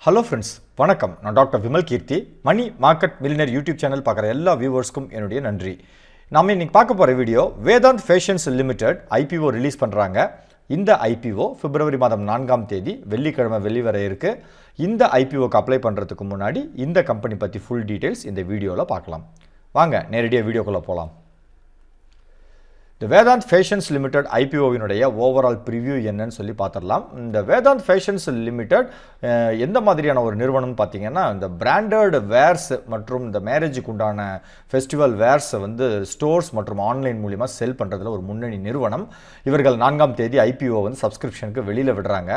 Hello friends, வணக்கம். நான் doctor Vimal Keerthi. Money market millionaire YouTube channel பார்க்குற எல்லா வியூவர்ஸ்க்கும் என்னுடைய நன்றி. நம்ம இன்னைக்கு பார்க்க போகிற video Vedant fashions limited IPO release பண்ணுறாங்க. இந்த ஐபிஓ பிப்ரவரி மாதம் 4ஆம் தேதி வெள்ளிக்கிழமை வெளிவர இருக்கு. இந்த ஐபிஓக்கு அப்ளை பண்ணுறதுக்கு முன்னாடி இந்த கம்பெனி பற்றி ஃபுல் டீட்டெயில்ஸ் இந்த வீடியோவில் பார்க்கலாம். வாங்க நேரடியாக வீடியோக்குள்ளே போகலாம். இந்த வேதாந்த் ஃபேஷன்ஸ் லிமிடெட் ஐபிஓவினுடைய ஓவரால் ப்ரிவ்யூ என்னன்னு சொல்லி பார்த்துடலாம். இந்த வேதாந்த் ஃபேஷன்ஸ் லிமிடெட் எந்த மாதிரியான ஒரு நிறுவனம்னு பார்த்தீங்கன்னா, இந்த பிராண்டட் வேர்ஸ் மற்றும் இந்த மேரேஜுக்கு உண்டான ஃபெஸ்டிவல் வேர்ஸ் வந்து ஸ்டோர்ஸ் மற்றும் ஆன்லைன் மூலிமா செல் பண்ணுறதுல ஒரு முன்னணி நிறுவனம். இவர்கள் 4ஆம் தேதி ஐபிஓ வந்து சப்ஸ்கிரிப்ஷனுக்கு வெளியில் விடுறாங்க.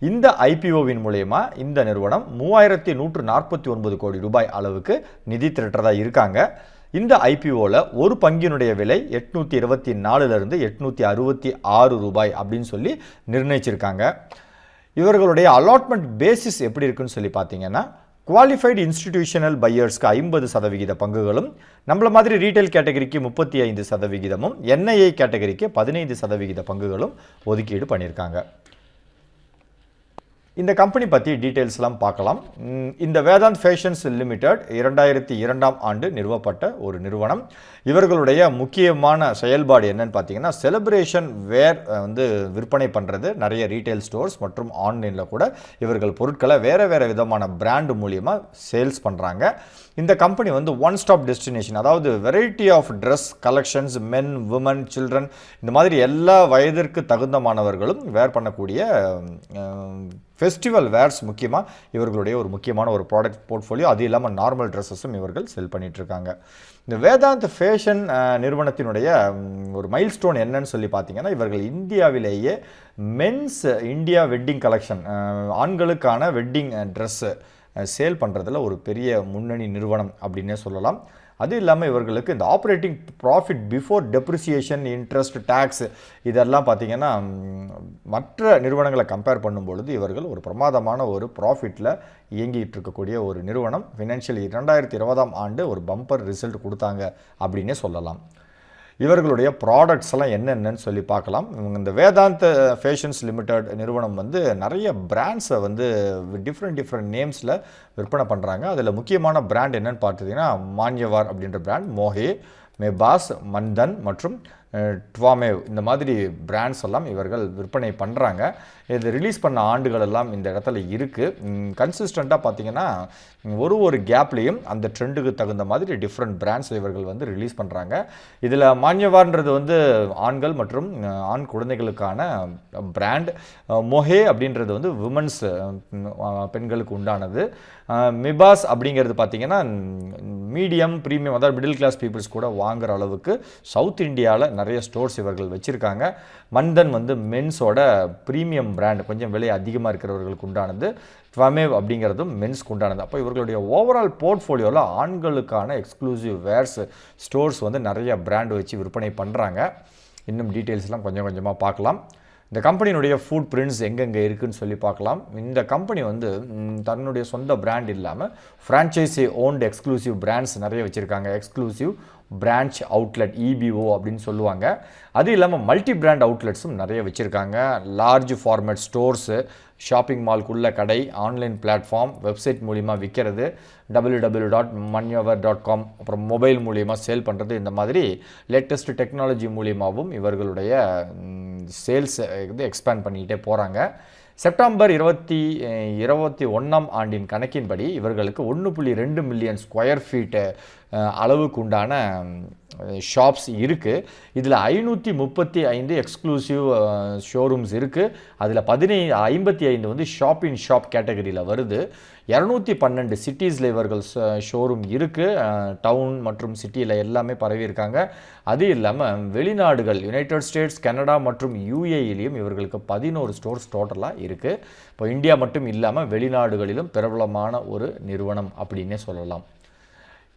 இந்த ஐபிஓவின் மூலயமா இந்த நிறுவனம் 3149 கோடி ரூபாய் அளவுக்கு நிதி திரட்டுறதா இருக்காங்க. இந்த ஐபிஓவில் ஒரு பங்கினுடைய விலை 824 866 ரூபாய் அப்படின்னு சொல்லி நிர்ணயிச்சிருக்காங்க. இவர்களுடைய அலாட்மெண்ட் பேசிஸ் எப்படி இருக்குன்னு சொல்லி பார்த்தீங்கன்னா, குவாலிஃபைடு இன்ஸ்டிடியூஷனல் பையர்ஸ்க்கு 50% பங்குகளும், நம்மள மாதிரி ரீட்டைல் கேட்டகரிக்கு 35%, என்ஐஏ கேட்டகரிக்கு 15% பங்குகளும் ஒதுக்கீடு பண்ணியிருக்காங்க. இந்த கம்பெனி பற்றி டீட்டெயில்ஸ்லாம் பார்க்கலாம். இந்த வேதாந்த் ஃபேஷன்ஸ் லிமிடெட் 2002ஆம் ஆண்டு நிறுவப்பட்ட ஒரு நிறுவனம். இவர்களுடைய முக்கியமான செயல்பாடு என்னன்னு பார்த்தீங்கன்னா, செலிப்ரேஷன் வேர் வந்து விற்பனை பண்ணுறது. நிறைய ரீட்டைல் ஸ்டோர்ஸ் மற்றும் ஆன்லைனில் கூட இவர்கள் பொருட்களை வேறு விதமான பிராண்டு மூலியமாக சேல்ஸ் பண்ணுறாங்க. இந்த கம்பெனி வந்து ஒன் ஸ்டாப் டெஸ்டினேஷன், அதாவது variety of dress collections, men, women, children, இந்த மாதிரி எல்லா வயதிற்கு தகுந்த மாணவர்களும் வேர் பண்ணக்கூடிய ஃபெஸ்டிவல் வேர்ஸ் முக்கியமாக இவர்களுடைய ஒரு முக்கியமான ஒரு ப்ராடக்ட் போர்ட்ஃபோலியோ. அது இல்லாமல் நார்மல் ட்ரெஸ்ஸஸும் இவர்கள் செல் பண்ணிகிட்ருக்காங்க. இந்த வேதாந்த் ஃபேஷன் நிறுவனத்தினுடைய ஒரு மைல்ஸ்டோன் என்னன்னு சொல்லி பார்த்தீங்கன்னா, இவர்கள் இந்தியாவிலேயே மென்ஸ் இந்தியா வெட்டிங் கலெக்ஷன், ஆண்களுக்கான வெட்டிங் ட்ரெஸ்ஸு சேல் பண்ணுறதுல ஒரு பெரிய முன்னணி நிறுவனம் அப்படின்னே சொல்லலாம். அது இல்லாமல் இவர்களுக்கு இந்த operating profit before depreciation, interest, tax இதெல்லாம் பார்த்திங்கன்னா மற்ற நிறுவனங்களை கம்பேர் பண்ணும்பொழுது இவர்கள் ஒரு பிரமாதமான ஒரு ப்ராஃபிட்டில் இயங்கிட்டு இருக்கக்கூடிய ஒரு நிறுவனம். ஃபினான்ஷியல் 2020ஆம் ஆண்டு ஒரு பம்பர் ரிசல்ட் கொடுத்தாங்க அப்படின்னே சொல்லலாம். இவர்களுடைய ப்ராடக்ட்ஸ் எல்லாம் என்னென்னு சொல்லி பார்க்கலாம். இந்த வேதாந்த் ஃபேஷன்ஸ் லிமிடெட் நிறுவனம் வந்து நிறைய பிராண்ட்ஸை வந்து டிஃப்ரெண்ட் நேம்ஸில் விற்பனை பண்ணுறாங்க. அதில் முக்கியமான பிராண்ட் என்னென்னு பார்த்தீங்கன்னா, மான்யவார் அப்படின்ற பிராண்ட், மோஹே, மெபாஸ், மந்தன் மற்றும் ட்வாமேவ், இந்த மாதிரி பிராண்ட்ஸ் எல்லாம் இவர்கள் விற்பனை பண்ணுறாங்க. இது ரிலீஸ் பண்ண ஆண்டுகள் எல்லாம் இந்த இடத்துல இருக்குது. கன்சிஸ்டண்ட்டாக பார்த்தீங்கன்னா ஒரு கேப்லேயும் அந்த ட்ரெண்டுக்கு தகுந்த மாதிரி டிஃப்ரெண்ட் பிராண்ட்ஸ் இவர்கள் வந்து ரிலீஸ் பண்ணுறாங்க. இதில் மான்யவார்ன்றது வந்து ஆண்கள் மற்றும் ஆண் குழந்தைகளுக்கான பிராண்ட். மொஹே அப்படின்றது வந்து விமன்ஸ், பெண்களுக்கு உண்டானது. மிபாஸ் அப்படிங்கிறது பார்த்தீங்கன்னா மீடியம் ப்ரீமியம், அதாவது மிடில் கிளாஸ் பீப்புள்ஸ் கூட வாங்குகிற அளவுக்கு சவுத் இந்தியாவில் நிறைய ஸ்டோர்ஸ் இவர்கள் வச்சுருக்காங்க. மந்தன் வந்து மென்ஸோட ப்ரீமியம் பிராண்ட், கொஞ்சம் விலை அதிகமாக இருக்கிறவர்களுக்கு உண்டானது. ட்வமேவ் அப்படிங்கிறதும் மென்ஸ்க்கு உண்டானது. அப்போ இவர்களுடைய ஓவரால் போர்ட்ஃபோலியோவில் ஆண்களுக்கான எக்ஸ்க்ளூசிவ் வேர்ஸ் ஸ்டோர்ஸ் வந்து நிறைய பிராண்ட் வச்சு விற்பனை பண்ணுறாங்க. இன்னும் டீட்டெயில்ஸ்லாம் கொஞ்சம் கொஞ்சமாக பார்க்கலாம். இந்த கம்பெனியினுடைய ஃபுட் பிரிண்ட்ஸ் எங்கெங்கே இருக்குதுன்னு சொல்லி பார்க்கலாம். இந்த கம்பெனி வந்து தன்னுடைய சொந்த பிராண்ட் இல்லாமல் ஃப்ரான்ச்சைசி ஓன்டு எக்ஸ்க்ளூசிவ் பிராண்ட்ஸ் நிறைய வச்சுருக்காங்க. எக்ஸ்க்ளூசிவ் பிரான்ச் அவுட்லெட், இபிஓ அப்படின்னு சொல்லுவாங்க. அது இல்லாமல் மல்டி பிராண்ட் அவுட்லெட்ஸும் நிறைய வச்சுருக்காங்க. லார்ஜ் ஃபார்மேட் ஸ்டோர்ஸு, ஷாப்பிங் மால்க்குள்ள கடை, ஆன்லைன் பிளாட்ஃபார்ம், வெப்சைட் மூலிமா விற்கிறது, www.manyavar.com, அப்புறம் மொபைல் மூலிமா சேல் பண்ணுறது, இந்த மாதிரி லேட்டஸ்ட் டெக்னாலஜி மூலிமாவும் இவர்களுடைய சேல்ஸ் வந்து எக்ஸ்பேண்ட் பண்ணிக்கிட்டே போகிறாங்க. செப்டம்பர் 2021ஆம் ஆண்டின் கணக்கின்படி இவர்களுக்கு 1.2 மில்லியன் ஸ்கொயர் ஃபீட்டு அளவுக்கு உண்டான ஷாப்ஸ் இருக்குது. இதில் 535 எக்ஸ்க்ளூசிவ் ஷோரூம்ஸ் இருக்குது. அதில் 55 வந்து ஷாப் இன் ஷாப் கேட்டகரியில் வருது. 212 சிட்டிஸில் இவர்கள் ஷோரூம் இருக்குது. டவுன் மற்றும் சிட்டியில் எல்லாமே பரவியிருக்காங்க. அது இல்லாமல் வெளிநாடுகள், யுனைடெட் ஸ்டேட்ஸ், கனடா மற்றும் யூஏஇலையும் இவர்களுக்கு 11 ஸ்டோர்ஸ் டோட்டலாக இருக்குது. இப்போ இந்தியா மட்டும் இல்லாமல் வெளிநாடுகளிலும் பிரபலமான ஒரு நிறுவனம் அப்படின்னே சொல்லலாம்.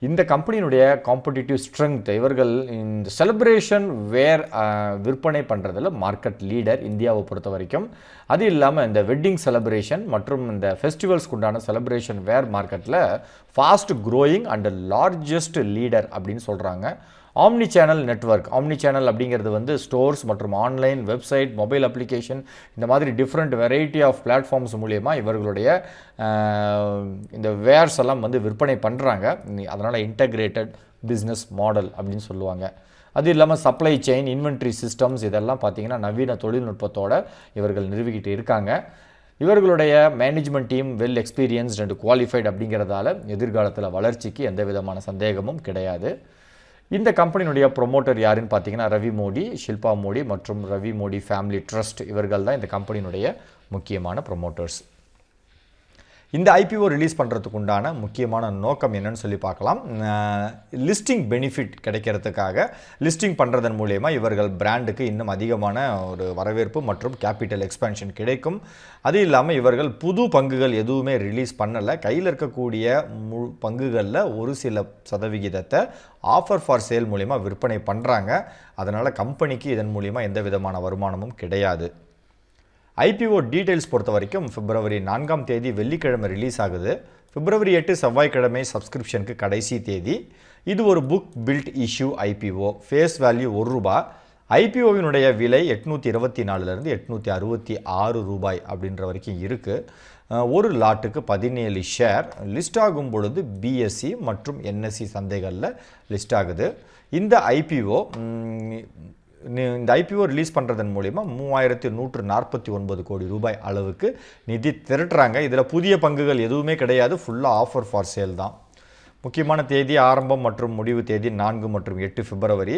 இந்த கம்பெனியினுடைய காம்படிட்டிவ் ஸ்ட்ரென்த், இவர்கள் இந்த செலிப்ரேஷன் வேர் விற்பனை பண்ணுறதுல மார்க்கெட் லீடர் இந்தியாவை பொறுத்த வரைக்கும். அது இல்லாமல் இந்த வெட்டிங் செலிப்ரேஷன் மற்றும் இந்த ஃபெஸ்டிவல்ஸ்க்கு உண்டான செலிப்ரேஷன் வேர் மார்க்கெட்டில் fast growing and largest leader அப்படின்னு சொல்கிறாங்க. Omni channel network. Omni channel அப்படிங்கிறது வந்து ஸ்டோர்ஸ் மற்றும் ஆன்லைன் வெப்சைட், மொபைல் அப்ளிகேஷன், இந்த மாதிரி டிஃப்ரெண்ட் வெரைட்டி ஆஃப் பிளாட்ஃபார்ம்ஸ் மூலியமாக இவர்களுடைய இந்த வேர்ஸ் எல்லாம் வந்து விற்பனை பண்ணுறாங்க. அதனால் இன்டகிரேட்டட் பிஸ்னஸ் மாடல் அப்படின்னு சொல்லுவாங்க. அது இல்லாமல் சப்ளை செயின், இன்வென்ட்ரி சிஸ்டம்ஸ் இதெல்லாம் பார்த்திங்கன்னா நவீன தொழில்நுட்பத்தோடு இவர்கள் நிறுவிக்கிட்டு இருக்காங்க. இவர்களுடைய management team well experienced and qualified அப்படிங்கிறதால எதிர்காலத்தில் வளர்ச்சிக்கு எந்த விதமான சந்தேகமும் கிடையாது. இந்த கம்பெனியினுடைய ப்ரொமோட்டர் யாருன்னு பார்த்தீங்கன்னா ரவி மோடி, ஷில்பா மோடி மற்றும் ரவி மோடி ஃபேமிலி ட்ரஸ்ட், இவர்கள் தான் இந்த கம்பெனியினுடைய முக்கியமான ப்ரொமோட்டர்ஸ். இந்த ஐபிஓ ரிலீஸ் பண்ணுறதுக்கு உண்டான முக்கியமான நோக்கம் என்னன்னு சொல்லி பார்க்கலாம். லிஸ்டிங் பெனிஃபிட் கிடைக்கிறதுக்காக லிஸ்டிங் பண்ணுறதன் மூலயமா இவர்கள் பிராண்டுக்கு இன்னும் அதிகமான ஒரு வரவேற்பு மற்றும் கேபிட்டல் எக்ஸ்பேன்ஷன் கிடைக்கும். அது இல்லாமல் இவர்கள் புது பங்குகள் எதுவுமே ரிலீஸ் பண்ணலை. கையில் இருக்கக்கூடிய பங்குகளில் ஒரு சில சதவிகிதத்தை ஆஃபர் ஃபார் சேல் மூலிமா விற்பனை பண்ணுறாங்க. அதனால் கம்பெனிக்கு இதன் மூலிமா எந்த விதமான வருமானமும் கிடையாது. ஐபிஓ டீட்டெயில்ஸ் பொறுத்த வரைக்கும் பிப்ரவரி 4ஆம் தேதி வெள்ளிக்கிழமை ரிலீஸ் ஆகுது. பிப்ரவரி 8 செவ்வாய்க்கிழமை சப்ஸ்கிரிப்ஷனுக்கு கடைசி தேதி. இது ஒரு book built issue IPO. Face value ₹1. ஐபிஓவினுடைய விலை 824லேருந்து 866 ரூபாய் அப்படின்ற வரைக்கும் இருக்குது. ஒரு லாட்டுக்கு 17 ஷேர். லிஸ்ட் ஆகும் பொழுது பிஎஸ்சி மற்றும் என்எஸ்சி சந்தைகளில் லிஸ்ட் ஆகுது. இந்த ஐபிஓ ரிலீஸ் பண்ணுறதன் மூலிமா 3149 கோடி ரூபாய் அளவுக்கு நிதி திரட்டுறாங்க. இதில் புதிய பங்குகள் எதுவுமே கிடையாது. ஃபுல்லாக ஆஃபர் ஃபார் சேல் தான். முக்கியமான தேதி, ஆரம்பம் மற்றும் முடிவு தேதி 4 மற்றும் 8 பிப்ரவரி.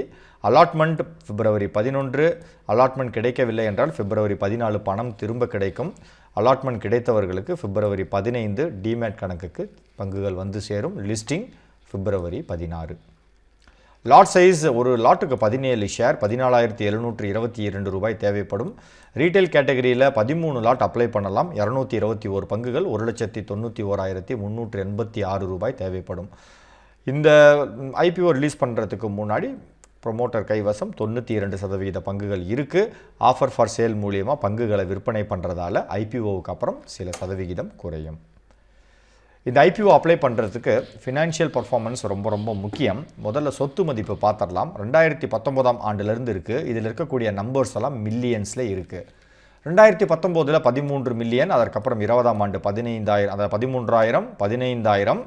அலாட்மெண்ட் பிப்ரவரி 11. அலாட்மெண்ட் கிடைக்கவில்லை என்றால் பிப்ரவரி 14 பணம் திரும்ப கிடைக்கும். அலாட்மெண்ட் கிடைத்தவர்களுக்கு பிப்ரவரி 15 டிமேட் கணக்குக்கு பங்குகள் வந்து சேரும். லிஸ்டிங் பிப்ரவரி 16. லாட் சைஸ் ஒரு லாட்டுக்கு 17 ஷேர், 14,722 ரூபாய் தேவைப்படும். ரீட்டைல் கேட்டகரியில் 13 லாட் அப்ளை பண்ணலாம். 221 பங்குகள், 1,91,386 ரூபாய் தேவைப்படும். இந்த ஐபிஓ ரிலீஸ் பண்ணுறதுக்கு முன்னாடி ப்ரொமோட்டர் கைவசம் 92% பங்குகள் இருக்குது. ஆஃபர் ஃபார் சேல் மூலியமாக பங்குகளை விற்பனை பண்ணுறதால ஐபிஓவுக்கு அப்புறம் சில சதவிகிதம் குறையும். இந்த ஐபிஓ அப்ளை பண்ணுறதுக்கு ஃபினான்ஷியல் பர்ஃபார்மன்ஸ் ரொம்ப ரொம்ப முக்கியம். முதல்ல சொத்து மதிப்பு பார்த்துடலாம். 2019ஆம் ஆண்டுலேருந்து இருக்குது. இதில் இருக்கக்கூடிய நம்பர்ஸ் எல்லாம் மில்லியன்ஸில் இருக்குது. 2019 13 மில்லியன், அதற்கப்புறம் 20ஆம் ஆண்டு 15,000, அதாவது 13,000, 15,000,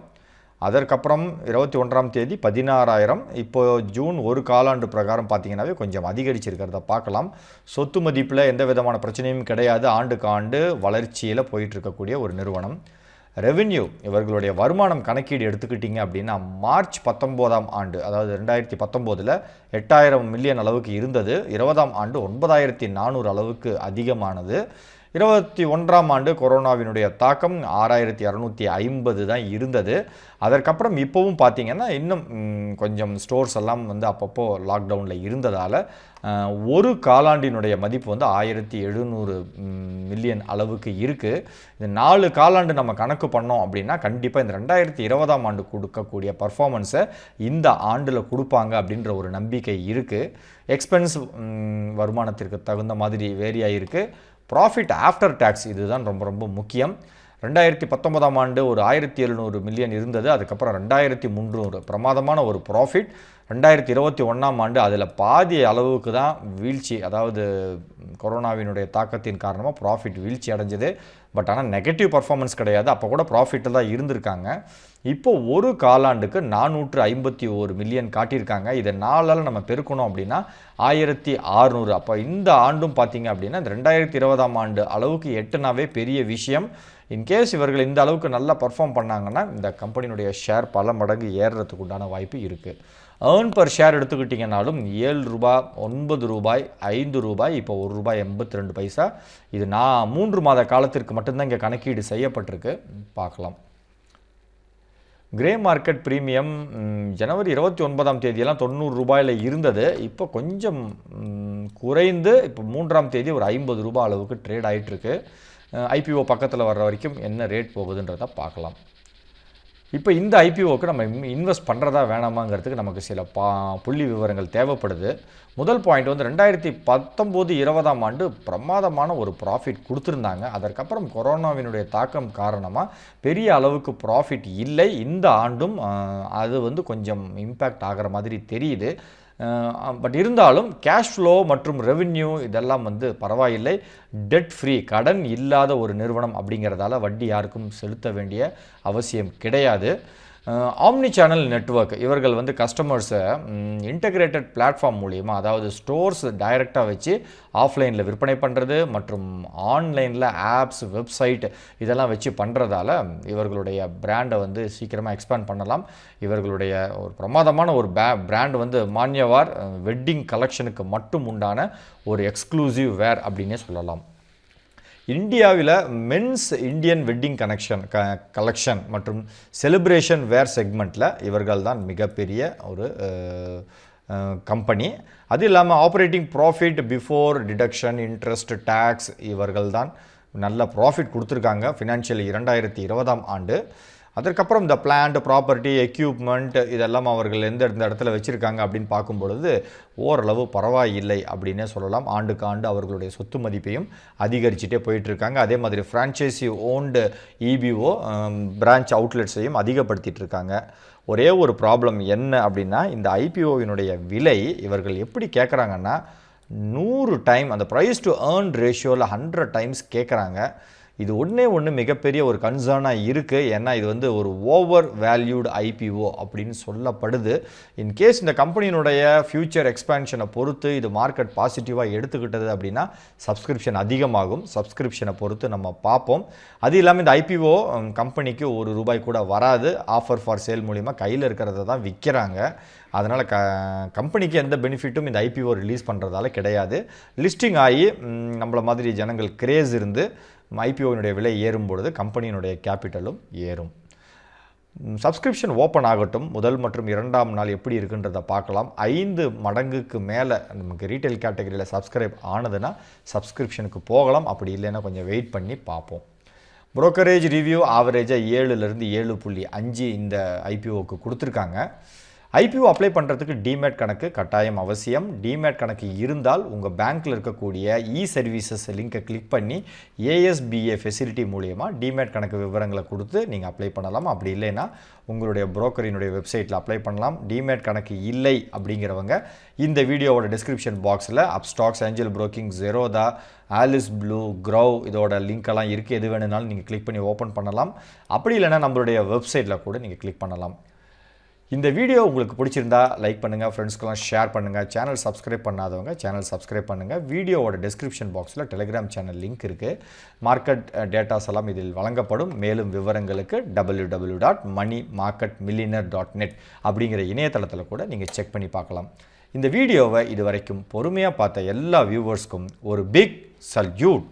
அதற்கப்புறம் 21ஆம் தேதி 16,000. இப்போ ஜூன் ஒரு காலாண்டு பிரகாரம் பார்த்தீங்கன்னாவே கொஞ்சம் அதிகரிச்சிருக்கிறத பார்க்கலாம். சொத்து மதிப்பில் எந்த விதமான பிரச்சனையும் கிடையாது. ஆண்டுக்கு ஆண்டு வளர்ச்சியில் போயிட்டு இருக்கக்கூடிய ஒரு நிறுவனம். ரெவென்யூ, இவர்களுடைய வருமானம் கணக்கீடு எடுத்துக்கிட்டிங்க அப்படின்னா மார்ச் 19ஆம் ஆண்டு, அதாவது 2019 8,000 மில்லியன் அளவுக்கு இருந்தது. 20ஆம் ஆண்டு 9,400 அளவுக்கு அதிகமானது. 21ஆம் ஆண்டு கொரோனாவினுடைய தாக்கம் 6,250 தான் இருந்தது. அதற்கப்புறம் இப்போவும் பார்த்தீங்கன்னா இன்னும் கொஞ்சம் ஸ்டோர்ஸ் எல்லாம் வந்து அப்பப்போ லாக்டவுனில் இருந்ததால் ஒரு காலாண்டினுடைய மதிப்பு வந்து 1,700 மில்லியன் அளவுக்கு இருக்குது. இந்த 4 காலாண்டு நம்ம கணக்கு பண்ணோம் அப்படின்னா கண்டிப்பாக இந்த 2020ஆம் ஆண்டு கொடுக்கக்கூடிய பர்ஃபார்மன்ஸை இந்த ஆண்டில் கொடுப்பாங்க அப்படின்ற ஒரு நம்பிக்கை இருக்குது. எக்ஸ்பென்ஸ் வருமானத்திற்கு தகுந்த மாதிரி வேரி ஆகிருக்கு. ப்ராஃபிட் ஆஃப்டர் டேக்ஸ் இதுதான் ரொம்ப ரொம்ப முக்கியம். 2019ஆம் ஆண்டு ஒரு 1,700 மில்லியன் இருந்தது. அதுக்கப்புறம் 2,300 பிரமாதமான ஒரு ப்ராஃபிட். 2021ஆம் ஆண்டு அதில் பாதி அளவுக்கு தான் வீழ்ச்சி, அதாவது கொரோனாவினுடைய தாக்கத்தின் காரணமாக ப்ராஃபிட் வீழ்ச்சி அடைஞ்சது. பட் ஆனால் நெகட்டிவ் பர்ஃபார்மன்ஸ் கிடையாது. அப்போ கூட ப்ராஃபிட்டில் தான் இருந்திருக்காங்க. இப்போ ஒரு காலாண்டுக்கு 451 மில்லியன் காட்டியிருக்காங்க. இதை 4ஆல் நம்ம பெருக்கணும் அப்படின்னா 1,600. அப்போ இந்த ஆண்டும் பார்த்தீங்க அப்படின்னா இந்த 2020ஆம் ஆண்டு அளவுக்கு எட்டுனாவே பெரிய விஷயம். இன்கேஸ் இவர்கள் இந்த அளவுக்கு நல்லா பர்ஃபார்ம் பண்ணாங்கன்னா இந்த கம்பெனியினுடைய ஷேர் பல மடங்கு ஏறுறதுக்கு உண்டான வாய்ப்பு இருக்குது. ஏர்ன் பர் ஷேர் எடுத்துக்கிட்டிங்கனாலும் 7 ரூபாய், 9 ரூபாய், 5 ரூபாய், இப்போ ₹1.82. இது 3 மாத காலத்திற்கு மட்டும்தான் இங்கே கணக்கீடு செய்யப்பட்டிருக்கு. பார்க்கலாம். கிரே மார்க்கெட் ப்ரீமியம் ஜனவரி 29ஆம் தேதியெல்லாம் 90 ரூபாயில் இருந்தது. இப்போ கொஞ்சம் குறைந்து இப்போ 3ஆம் தேதி ஒரு 50 ரூபாய் அளவுக்கு ட்ரேட் ஆகிட்டுருக்கு. ஐபிஓ பக்கத்தில் வர்ற வரைக்கும் என்ன ரேட் போகுதுன்றதை பார்க்கலாம். இப்போ இந்த ஐபிஓக்கு நம்ம இன்வெஸ்ட் பண்ணுறதா வேணாமாங்கிறதுக்கு நமக்கு சில புள்ளி விவரங்கள் தேவைப்படுது. முதல் பாயிண்ட் வந்து 2019-20ஆம் ஆண்டு பிரமாதமான ஒரு ப்ராஃபிட் கொடுத்துருந்தாங்க. அதற்கப்புறம் கொரோனாவினுடைய தாக்கம் காரணமாக பெரிய அளவுக்கு ப்ராஃபிட் இல்லை. இந்த ஆண்டும் அது வந்து கொஞ்சம் இம்பேக்ட் ஆகிற மாதிரி தெரியுது. பட் இருந்தாலும் கேஷ் ஃப்ளோ மற்றும் ரெவென்யூ இதெல்லாம் வந்து பரவாயில்லை. டெட் ஃப்ரீ, கடன் இல்லாத ஒரு நிறுவனம் அப்படிங்கிறதால வட்டி யாருக்கும் செலுத்த வேண்டிய அவசியம் கிடையாது. ஆம்னி சேனல் நெட்வொர்க், இவர்கள் வந்து கஸ்டமர்ஸை இன்டகிரேட்டட் பிளாட்ஃபார்ம் மூலிமா, அதாவது ஸ்டோர்ஸ் டைரெக்டாக வச்சு ஆஃப்லைனில் விற்பனை பண்ணுறது மற்றும் ஆன்லைனில் ஆப்ஸ், வெப்சைட் இதெல்லாம் வச்சு பண்ணுறதால இவர்களுடைய பிராண்டை வந்து சீக்கிரமாக எக்ஸ்பேண்ட் பண்ணலாம். இவர்களுடைய ஒரு பிரமாதமான ஒரு பிராண்ட் வந்து மான்யவார் வெட்டிங் கலெக்ஷனுக்கு மட்டும் உண்டான ஒரு எக்ஸ்க்ளூசிவ் வேர் அப்படின்னே சொல்லலாம். இந்தியாவில் மென்ஸ் இந்தியன் வெட்டிங் கலெக்ஷன் மற்றும் செலிப்ரேஷன் வேர் செக்மெண்ட்டில் இவர்கள் தான் மிகப்பெரிய ஒரு கம்பெனி. அது இல்லாமல் operating profit before deduction interest tax இவர்கள் தான் நல்ல ப்ராஃபிட் கொடுத்துருக்காங்க ஃபினான்ஷியல் 2020ஆம் ஆண்டு. அதற்கப்புறம் இந்த பிளான்ட், ப்ராப்பர்ட்டி, எக்யூப்மெண்ட் இதெல்லாம் அவர்கள் எந்த இடத்துல வச்சுருக்காங்க அப்படின்னு பார்க்கும்பொழுது ஓரளவு பரவாயில்லை அப்படின்னே சொல்லலாம். ஆண்டுக்கு ஆண்டு அவர்களுடைய சொத்து மதிப்பையும் அதிகரிச்சுட்டே போயிட்டுருக்காங்க. அதே மாதிரி ஃப்ரான்ச்சைசி ஓன்டு இபிஓ பிரான்ச் அவுட்லெட்ஸையும் அதிகப்படுத்திட்டு இருக்காங்க. ஒரே ஒரு ப்ராப்ளம் என்ன அப்படின்னா, இந்த ஐபிஓவினுடைய விலை இவர்கள் எப்படி கேட்குறாங்கன்னா 100 டைம், அந்த ப்ரைஸ் டு ஏர்ன் ரேஷியோவில் 100 டைம்ஸ் கேட்குறாங்க. இது ஒன்று மிகப்பெரிய ஒரு கன்சர்னாக இருக்குது. ஏன்னா இது வந்து ஒரு ஓவர் வேல்யூடு ஐபிஓ அப்படின்னு சொல்லப்படுது. இன்கேஸ் இந்த கம்பெனியினுடைய ஃபியூச்சர் எக்ஸ்பேன்ஷனை பொறுத்து இது மார்க்கெட் பாசிட்டிவாக எடுத்துக்கிட்டது அப்படின்னா சப்ஸ்கிரிப்ஷன் அதிகமாகும். சப்ஸ்கிரிப்ஷனை பொறுத்து நம்ம பார்ப்போம். அது இல்லாமல் இந்த ஐபிஓ கம்பெனிக்கு ₹1 கூட வராது. ஆஃபர் ஃபார் சேல் மூலிமா கையில் இருக்கிறத தான் விற்கிறாங்க. அதனால் கம்பெனிக்கு எந்த பெனிஃபிட்டும் இந்த ஐபிஓ ரிலீஸ் பண்ணுறதால கிடையாது. லிஸ்டிங் ஆகி நம்மள மாதிரி ஜனங்கள் கிரேஸ் இருந்து ஐபிஓவினுடைய விலை ஏறும் பொழுது கம்பெனியினுடைய கேபிட்டலும் ஏறும். சப்ஸ்கிரிப்ஷன் ஓப்பன் ஆகட்டும். முதல் மற்றும் 2ஆம் நாள் எப்படி இருக்குன்றதை பார்க்கலாம். 5 மடங்குக்கு மேலே நமக்கு ரீட்டைல் கேட்டகரியில் சப்ஸ்கிரைப் ஆனதுன்னா சப்ஸ்கிரிப்ஷனுக்கு போகலாம். அப்படி இல்லைன்னா கொஞ்சம் வெயிட் பண்ணி பார்ப்போம். புரோக்கரேஜ் ரிவ்யூ ஆவரேஜாக 7லேருந்து 7.5 இந்த ஐபிஓவுக்கு கொடுத்துருக்காங்க. ஐபிஓ அப்ளை பண்ணுறதுக்கு டிமேட் கணக்கு கட்டாயம் அவசியம். டிமேட் கணக்கு இருந்தால் உங்கள் பேங்க்கில் இருக்கக்கூடிய சர்வீசஸ் லிங்கை கிளிக் பண்ணி ஏஎஸ்பிஏ ஃபெசிலிட்டி மூலிமா டிமேட் கணக்கு விவரங்களை கொடுத்து நீங்கள் அப்ளை பண்ணலாம். அப்படி இல்லைன்னா உங்களுடைய புரோக்கரினுடைய வெப்சைட்டில் அப்ளை பண்ணலாம். டிமேட் கணக்கு இல்லை அப்படிங்கிறவங்க இந்த வீடியோவோட டிஸ்கிரிப்ஷன் பாக்ஸில் Upstox, Angel broking, Zerodha, Alice Blue, Groww இதோட லிங்க்கெல்லாம் இருக்குது. எது வேணுனாலும் நீங்கள் கிளிக் பண்ணி ஓப்பன் பண்ணலாம். அப்படி இல்லைன்னா நம்மளுடைய வெப்சைட்டில் கூட நீங்கள் கிளிக் பண்ணலாம். இந்த வீடியோ உங்களுக்கு பிடிச்சிருந்தா லைக் பண்ணுங்கள், ஃப்ரெண்ட்ஸ்க்கெல்லாம் ஷேர் பண்ணுங்கள். சேனல் சப்ஸ்கிரைப் பண்ணாதவங்க சேனல் சப்ஸ்கிரைப் பண்ணுங்கள். வீடியோவோட டிஸ்கிரிப்ஷன் பாக்ஸில் டெலிகிராம் சேனல் லிங்க் இருக்குது. மார்க்கெட் டேட்டாஸ் எல்லாம் இதில் வழங்கப்படும். மேலும் விவரங்களுக்கு www.moneymarketmillionaire.net அப்படிங்கிற இணையதளத்தில் கூட நீங்கள் செக் பண்ணி பார்க்கலாம். இந்த வீடியோவை இதுவரைக்கும் பொறுமையாக பார்த்த எல்லா வியூவர்ஸ்க்கும் ஒரு பிக் சல்யூட்.